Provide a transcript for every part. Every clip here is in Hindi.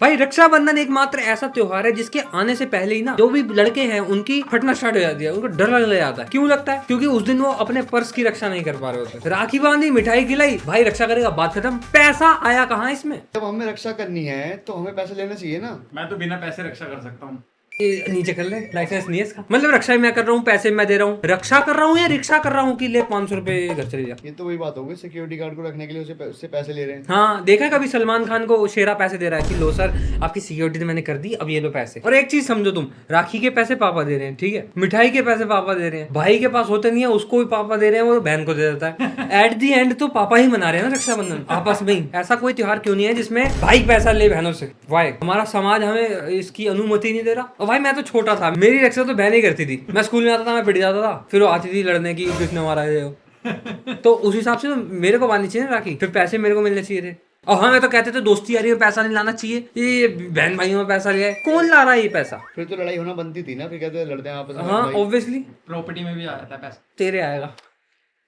भाई रक्षाबंधन एकमात्र ऐसा त्योहार है जिसके आने से पहले ही ना जो भी लड़के हैं उनकी फटना स्टार्ट हो जाती है, उनको डर लगने जाता है। क्यों लगता है? क्योंकि उस दिन वो अपने पर्स की रक्षा नहीं कर पा रहे होते। राखी बांधी, मिठाई खिलाई, भाई रक्षा करेगा, बात खत्म। पैसा आया कहाँ इसमें? जब हमें रक्षा करनी है तो हमें पैसे लेना चाहिए ना। मैं तो बिना पैसे रक्षा कर सकता हूँ। ये नीचे कर ले, लाइसेंस नहीं है इसका। मतलब रक्षा भी मैं कर रहा हूँ, पैसे मैं दे रहा हूँ। रक्षा कर रहा हूँ या रिक्शा कर रहा हूँ कि ले 500 रुपए घर चले जा। ये तो वही बात होगी, सिक्योरिटी गार्ड को रखने के लिए उससे पैसे ले रहे हैं। हाँ, देखा है कभी सलमान खान को शेरा पैसे दे रहा है कि लो सर आपकी सिक्योरिटी तो मैंने कर दी, अब ये लो पैसे। और एक चीज समझो तुम, राखी के पैसे पापा दे रहे हैं, ठीक है, मिठाई के पैसे पापा दे रहे हैं, भाई के पास होते नहीं है उसको भी पापा दे रहे हैं, वो बहन को दे देता है। एट दी एंड तो पापा ही मना रहे हैं ना रक्षाबंधन आपस में ही। ऐसा कोई त्योहार क्यों नहीं है जिसमें भाई पैसा ले बहनों से? वाई हमारा समाज हमें इसकी अनुमति नहीं दे रहा। और भाई मैं तो छोटा था, मेरी रक्षा तो बहन ही करती थी। मैं स्कूल में आता था, मैं पिट जाता था, फिर वो आती थी लड़ने की किसने मारा है। तो उस हिसाब से तो मेरे को बांधनी चाहिए ना राखी, फिर पैसे मेरे को मिलने चाहिए थे। और हाँ, मैं तो कहते थे दोस्ती यारी में पैसा नहीं लाना चाहिए, ये बहन भाइयों में पैसा लिया है, कौन ला रहा है ये पैसा? फिर तो लड़ाई होना बनती थी ना, फिर कहते लड़ते हैं आपस में। हाँ ऑब्वियसली प्रॉपर्टी में भी आ जाता है पैसा। तेरे आएगा,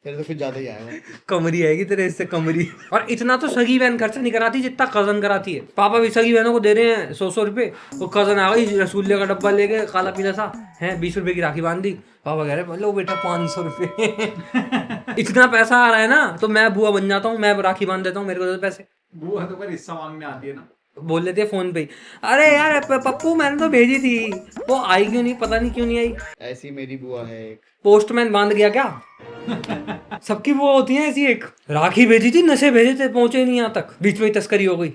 तेरे तो कुछ ज्यादा ही आएगा। कमरी आएगी तेरे इससे, कमरी। और इतना तो सगी बहन खर्चा नहीं कराती जितना कजन कराती है। पापा भी सगी बहनों को दे रहे हैं 100 रुपए, वो कजन आ गई रसगुल्ले का डब्बा लेके काला पीला सा है, 20 रुपए की राखी बांध दी। पापा कह रहे लो बेटा 500 रुपए। इतना पैसा आ रहा है ना, तो मैं बुआ बन जाता हूँ, मैं राखी बांध देता हूँ, मेरे को दे दो पैसे। बुआ तो पर हिस्सा मांगने आती है ना। बोल लेते हैं फोन पे ही, अरे यार पप्पू मैंने तो भेजी थी, वो आई क्यों नहीं, पता नहीं क्यों नहीं आई। ऐसी मेरी बुआ है एक। पोस्टमैन बांध गया क्या? सबकी बुआ होती है ऐसी एक। राखी भेजी थी, नशे भेजे थे, पहुंचे नहीं यहाँ तक, बीच में ही तस्करी हो गई।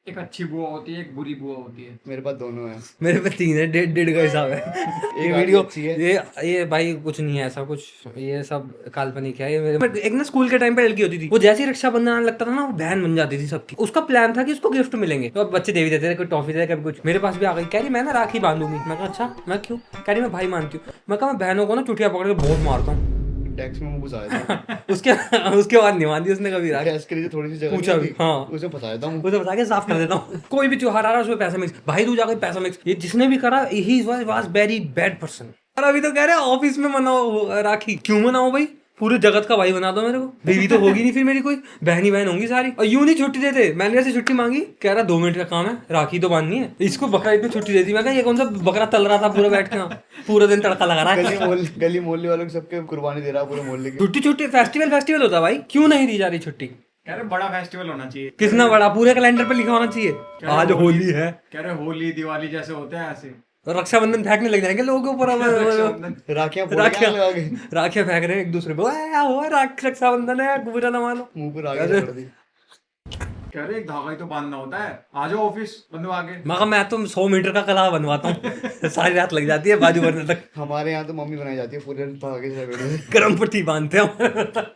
एक अच्छी बुआ होती है, एक बुरी बुआ होती है। मेरे पास दोनों है। मेरे पे 3 है, 1.5 का हिसाब है। ये आधी वीडियो अच्छी है। ये भाई कुछ नहीं है ऐसा कुछ, ये सब काल्पनिक है। एक ना स्कूल के टाइम पे लड़की होती थी, वो जैसे ही रक्षाबंधन आने लगता था ना, वो बहन बन जाती थी सबकी। उसका प्लान था कि उसको गिफ्ट मिलेंगे, तो अब बच्चे दे भी देते थे, कोई टॉफी दे, कभी कुछ। मेरे पास भी आ गई, कह रही मैं ना राखी बांधूंगी। मैं कहा अच्छा, मैं क्यों? कह रही मैं भाई मानती हूँ। मैं कहा मैं बहनों को ना चुटिया पकड़ के बहुत मारता हूँ। टैक्स में मुंह घुसाया था। उसके बाद नहीं मानती उसने कभी राखी। टैक्स के लिए थोड़ी सी जगह पूछा भी, हाँ उसे फंसाया था। उसे बता के साफ कर देता हूँ। कोई भी त्योहार आ रहा है उसमें पैसा मिक्स, भाई दूज आ गई पैसा मिक्स, ये जिसने भी करा he was very bad person. और अभी तो कह रहे हैं ऑफिस में मनाओ राखी। क्यों मनाओ भाई? पूरे जगत का भाई बना दो मेरे को। बीवी तो होगी नहीं फिर मेरी, कोई बहनी बहन होंगी सारी। और यूं नहीं छुट्टी देते। मैंने ऐसे छुट्टी मांगी, कह रहा 2 मिनट का काम है, राखी तो बांधनी है। इसको बकरा ईद में छुट्टी देती। मैं कहा ये कौन सा बकरा तल रहा था पूरा बैठ के, पूरा दिन तड़का लगा रहा है। गली मोहल्ले वालों को सबके कुर्बानी दे रहा है पूरे मोहल्ले की। छुट्टी फेस्टिवल होता भाई, क्यों नहीं दी जा रही छुट्टी? कह रहे बड़ा फेस्टिवल होना चाहिए। कितना बड़ा? पूरे कैलेंडर पे लिखा होना चाहिए आज होली है। कह रहे होली दिवाली जैसे होते हैं ऐसे। रक्षाबंधन फेंकने लग जाएंगे लोगों के ऊपर। राखियां राखियां फेंक रहे हैं एक दूसरे पे, रक्षाबंधन है, बुरा ना मानो। मुंह पर आगे पड़ दी। कह रहे एक धागा ही तो बांधना होता है, आ जाओ ऑफिस बंधवा के। मैं तो 100 मीटर का कला बनवाता हूँ। सारी रात लग जाती है बाजू भरने तक। हमारे यहाँ तो मम्मी बनाई जाती है पूरे धागे से। गरम पट्टी बांधते हैं।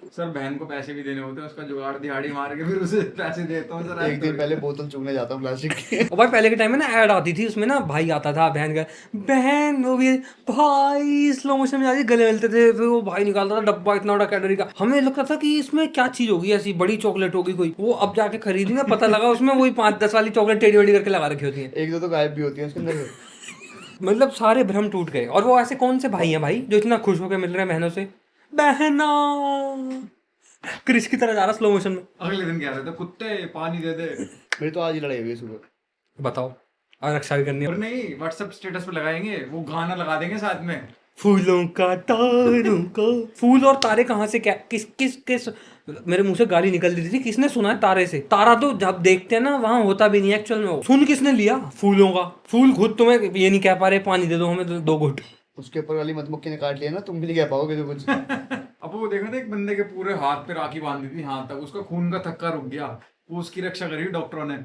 सर बहन को पैसे भी देने होते हैं, उसका जुगाड़ दिहाड़ी मार के फिर उसे पैसे देता हूँ सर। एक दिन पहले बोतल चूमने जाता हूँ प्लास्टिक की। और भाई पहले के टाइम में ना ऐड आती थी, उसमें ना भाई आता था, बहन वो भी भाई स्लो मोशन में जाती, गले मिलते थे, फिर वो भाई निकालता था डब्बा इतना बड़ा कैडबरी का। हमें लगता था कि इसमें क्या चीज होगी, ऐसी बड़ी चॉकलेट होगी कोई। वो अब जाके खरीदी ना, पता लगा उसमें वही 5-10 वाली चॉकलेट टेढ़ी वेढ़ी करके लगा रखी होती है। एक दो तो गायब भी होती है उसके अंदर। मतलब सारे भ्रम टूट गए। और वो ऐसे कौन से भाई हैं भाई जो इतना खुश होकर मिल रहे हैं बहनों से? बहना क्रिश की तरह जा रहा स्लो मोशन में। अगले दिन कह रहे थे कुत्ते पानी दे दे। मेरी तो आज ही लड़ाई हुई सुबह। बताओ, और रक्षा भी करनी है। और नहीं, व्हाट्सएप स्टेटस पे लगाएंगे, वो गाना लगा देंगे साथ में, फूलों का तारों का। फूल और तारे कहाँ से, क्या किस किस किस? मेरे मुंह से गाली निकल रही थी, किसने सुना है तारे से? तारा तो जब देखते हैं ना वहां होता भी नहीं एक्चुअल में। सुन किसने लिया फूलों का? फूल खुद तुम्हें ये नहीं कह पा रहे पानी दे दो हमें 2 घुट। उसके ऊपर वाली मधुमक्खी ने काट लिया ना, तुम भी नहीं कह पाओगे तो कुछ। अब वो देखा था एक बंदे के पूरे हाथ पे राखी बांधी थी, हाथ तक, उसका खून का थक्का रुक गया, वो उसकी रक्षा करी डॉक्टरों ने।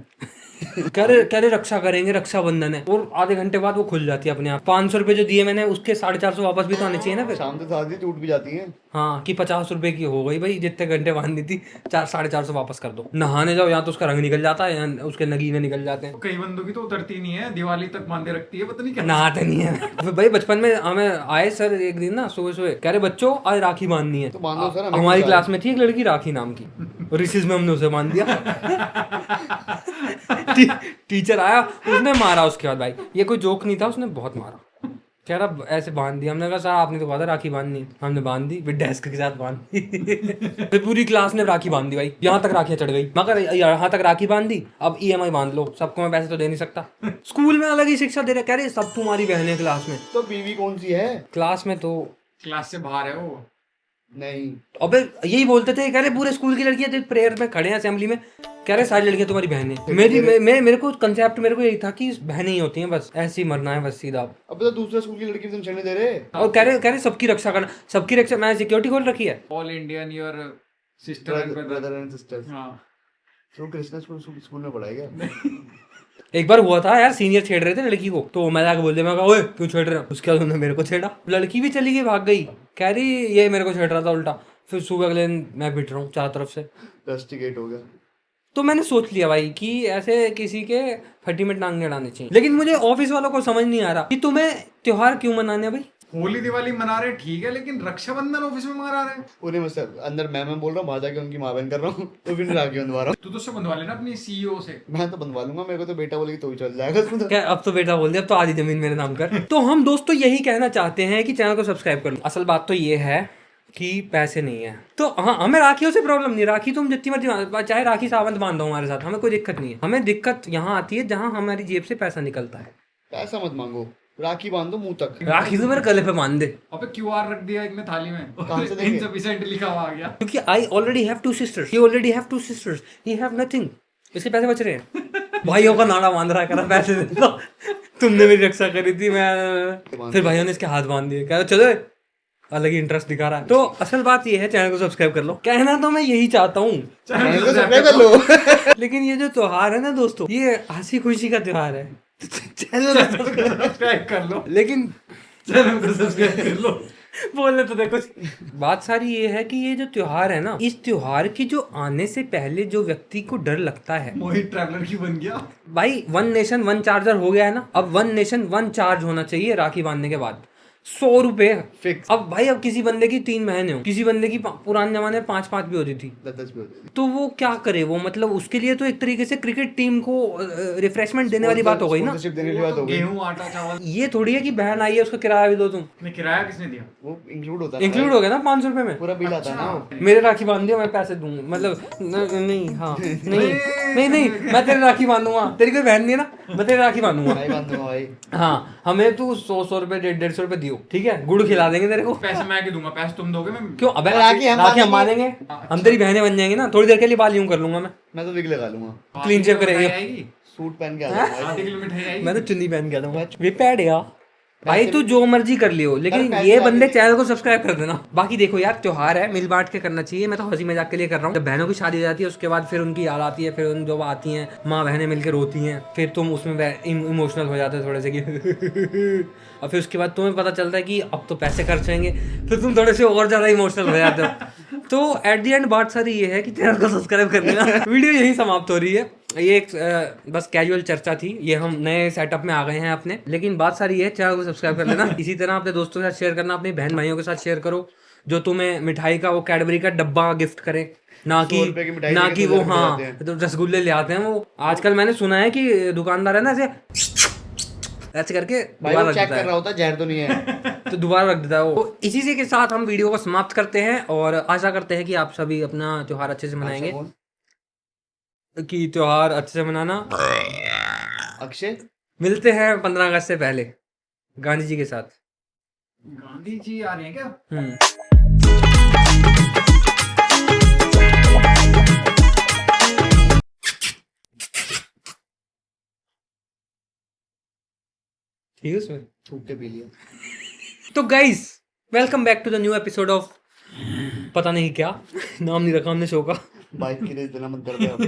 कह रहे रक्षा करेंगे, रक्षाबंधन है, और आधे घंटे बाद वो खुल जाती है अपने आप। 500 रुपए जो दिए मैंने, उसके 450 वापस भी तो आने चाहिए ना फिर। शाम से शादी टूट भी जाती है। हाँ कि 50 रुपए की हो गई भाई, जितने घंटे बांधनी थी 400-450 वापस कर दो। नहाने जाओ, या तो उसका रंग निकल जाता है या उसके नगीने निकल जाते हैं। कई बंदों की तो उतरती नहीं है, दिवाली तक बांधे रखती है, पता नहीं क्या। नहाते नहीं है। फिर भाई बचपन में हमें आए सर एक दिन ना सुबह सुबह, कह रहे बच्चों आज राखी बांधनी है। तो बांधो सर, हमें हमारी क्या क्लास में थी एक लड़की राखी नाम की, रिसेस में हमने उसे बांध दिया। टीचर आया, उसने मारा। उसके बाद भाई ये कोई जोक नहीं था, उसने बहुत मारा। कह रहा ऐसे बांध दी। हमने कहा सर आपने तो कहा था राखी बांधनी है। हमने बांध दी, विद डेस्क के साथ बांध दी। फिर पूरी क्लास ने राखी बांध दी भाई, यहाँ तक राखियां चढ़ गई। मगर यहाँ तक राखी बांध दी, अब EMI बांध लो। सबको मैं पैसे तो दे नहीं सकता। स्कूल में अलग ही शिक्षा दे रहे, कह रहे सब तुम्हारी बहन है क्लास में। तो बीवी कौन सी है? क्लास में तो क्लास से बाहर है वो। नहीं, अबे यही बोलते थे, कह रहे पूरे स्कूल की लड़कियां प्रेयर में खड़े हैं असेंबली में, कह रहे सारी लड़कियां तुम्हारी बहन है। मेरे को कंसेप्ट मेरे को यही था कि बहनें ही होती हैं, बस ऐसे ही मरना है बस सीधा। अब तो दूसरे स्कूल की लड़की तुम छेड़ने दे रहे। और कह रहे सबकी रक्षा करना, सबकी रक्षा। मैंने सिक्योरिटी खोल रखी है। All Indian your sister and brother. Brother and sisters. हाँ तो कृष्णा स्कूल में पढ़ाया क्या? एक बार हुआ था यार, सीनियर छेड़ रहे थे लड़की को, तो मैं जाके बोल दिया, मैं कहा ओए क्यों छेड़ रहे हो? उसके बाद उन्होंने मेरे को छेड़ा। लड़की भी चली गई, भाग गई, कह रही ये मेरे को छेड़ रहा था उल्टा। फिर सुबह अगले दिन मैं पिट रहा हूँ चारों तरफ से। रस्टिकेट हो गया। तो मैंने सोच लिया भाई कि ऐसे किसी के फटी में टांग नहीं अड़ाने चाहिए। लेकिन मुझे ऑफिस वालों को समझ नहीं आ रहा कि तुम्हें त्योहार क्यों मनाने हैं भाई। होली दिवाली मना रहे ठीक है, लेकिन रक्षाबंधन ऑफिस में मना रहे हैं। उन्हें मतलब अंदर मैं बोल रहा हूँ, बाहर जाके उनकी माँ बहन कर रहा हूँ, तो फिर राखी बंधवा रहा हूँ। तू तो उससे बंधवा लेना अपनी CEO से। मैं तो बंधवा लूंगा, मेरे को तो बेटा बोलेगी तो ही चल जाएगा उसमें तो। क्या अब तो बेटा बोल दिया, अब तो आधी जमीन मेरे नाम कर। तो हम दोस्तों यही कहना चाहते हैं कि चैनल को सब्सक्राइब कर लो। असल बात तो ये है कि पैसे नहीं है। तो हाँ, हमें राखियों से प्रॉब्लम नहीं। राखी तुम जितनी मर्जी, चाहे राखी सावंत बांध दो हमारे साथ, हमें कोई दिक्कत नहीं है। हमें दिक्कत यहाँ आती है जहाँ हमारी जेब से पैसा निकलता है। पैसा मत मांगो, राखी बांधो मुंह तक। राखी तो मेरे गले पे बांध दे, अबे QR रख दिया एक ने थाली में, कहाँ से देंगे? इनसफिशिएंट लिखा हुआ आ गया। क्योंकि I already have 2 sisters, you already have 2 sisters, you have nothing, इसके पैसे बच रहे हैं। भाइयों का नाड़ा बांध रहा करा, पैसे दे दो, तुमने मेरी रक्षा करी थी, मैं। फिर भाइयों ने इसके हाथ बांध दिए, कह रहे चलो, अलग ही इंटरेस्ट दिखा रहा है। तो असल बात ये है, चैनल को सब्सक्राइब कर लो। कहना तो मैं यही चाहता हूँ, चैनल को सब्सक्राइब कर लो। लेकिन ये जो त्योहार है ना दोस्तों, ये हंसी खुशी का त्योहार है। चैनल को सब्सक्राइब कर लो, लेकिन चैनल को सब्सक्राइब कर लो। बोलने तो देखो, बात सारी ये है कि ये जो त्योहार है ना, इस त्योहार की जो आने से पहले जो व्यक्ति को डर लगता है, मोहित ट्रैवलर की बन गया भाई 1 नेशन 1 चार्जर हो गया है ना, अब 1 नेशन 1 चार्ज होना चाहिए राखी बांधने के बाद। 100 रुपए फिक्स। अब भाई, अब किसी बंदे की 3 बहनें हो, किसी बंदे की पुराने जमाने में 5-5 भी होती थी, 10 भी होते हैं। तो वो क्या करे? वो मतलब उसके लिए तो एक तरीके से क्रिकेट टीम को रिफ्रेशमेंट देने वाली बात हो गई ना। Sponsorship देने की बात हो गई। गेहूं आटा चावल। ये थोड़ी है कि बहन आई है उसका किराया भी दो तुम। ने किराया किसने दिया? वो इंक्लूड होता है, इंक्लूड हो गया ना 500 रुपए में, पूरा बिल आता है ना वो। मेरे राखी बांध दिया, मैं पैसे दूंगा, मतलब नहीं, हाँ नहीं, मैं तेरी राखी बांधूंगा, तेरी कोई बहन नहीं है ना, मैं तेरी राखी बांधूंगा। भाई बांधूंगा भाई। हाँ, हमें तू 100 रुपए 150 रुपए दियो, ठीक है, गुड़ खिला देंगे तेरे को। पैसे मैं दूंगा, पैसे तुम दोगे? मैं क्यों? अबे राखी हम राखी हम बांधेंगे। बांधेंगे, हम तेरी बहनें बन जाएंगी ना, थोड़ी देर के लिए बाल यूं कर लूंगा मैं तो विग लगा लूंगा, क्लीन शेव करेंगे। आएगी सूट पहन के आ जाऊंगा। आधे किलो मिठाई आएगी। मैं तो चुन्नी पहन के आता हूँ। वे पैड यार, भाई तू जो मर्जी कर लियो, लेकिन पैसे ये आगे बंदे नहीं। चैनल को सब्सक्राइब कर देना। बाकी देखो यार, त्योहार है, मिल बांट के करना चाहिए। मैं तो हंसी मजाक के लिए कर रहा हूँ। जब बहनों की शादी हो जाती है, उसके बाद फिर उनकी याद आती है, फिर उन जो आती हैं माँ बहनें मिलकर रोती हैं, फिर तुम उसमें इमोशनल हो जाते हो थोड़े से कि और फिर उसके बाद तुम्हें पता चलता है कि अब तो पैसे खर्चेंगे, फिर तुम थोड़े से और ज्यादा इमोशनल हो जाते हो। तो एट द एंड बात सारी ये है कि चैनल को सब्सक्राइब कर देना। वीडियो यही समाप्त हो रही है। ये एक बस कैजुअल चर्चा थी, ये हम नए सेटअप में आ गए हैं अपने, लेकिन बात सारी है, चैनल को सब्सक्राइब कर लेना। इसी तरह अपने दोस्तों के साथ शेयर करना, अपने बहन भाइयों के साथ शेयर करो, जो तुम्हें मिठाई का वो कैडबरी का डब्बा गिफ्ट करे, ना 100 रुपए की कि मिठाई ना लेके कि वो, 2000 रुपए हाँ जाते हैं। तो रसगुल्ले ले आते हैं वो। आजकल मैंने सुना है कि दुकानदार है ना ऐसे करके भाई दोबारा वो रख चेक देता कर है, रहा होता है, जहर तो नहीं है। तो दोबारा रख देता है वो। तो इसी से के साथ हम वीडियो को समाप्त करते हैं और आशा करते हैं कि आप सभी अपना त्योहार अच्छे से मनाएंगे, कि त्योहार अच्छे से मनाना। अक्षय मिलते हैं 15 अगस्त से पहले गांधी जी के साथ। गांधी जी आ रहे हैं क्या? ठीक है उसमें। थूक के पी लिया। तो guys, welcome back to the new episode of पता नहीं क्या नाम नहीं रखा हमने शो का। बाइक की रेस देना मत कर दे अब।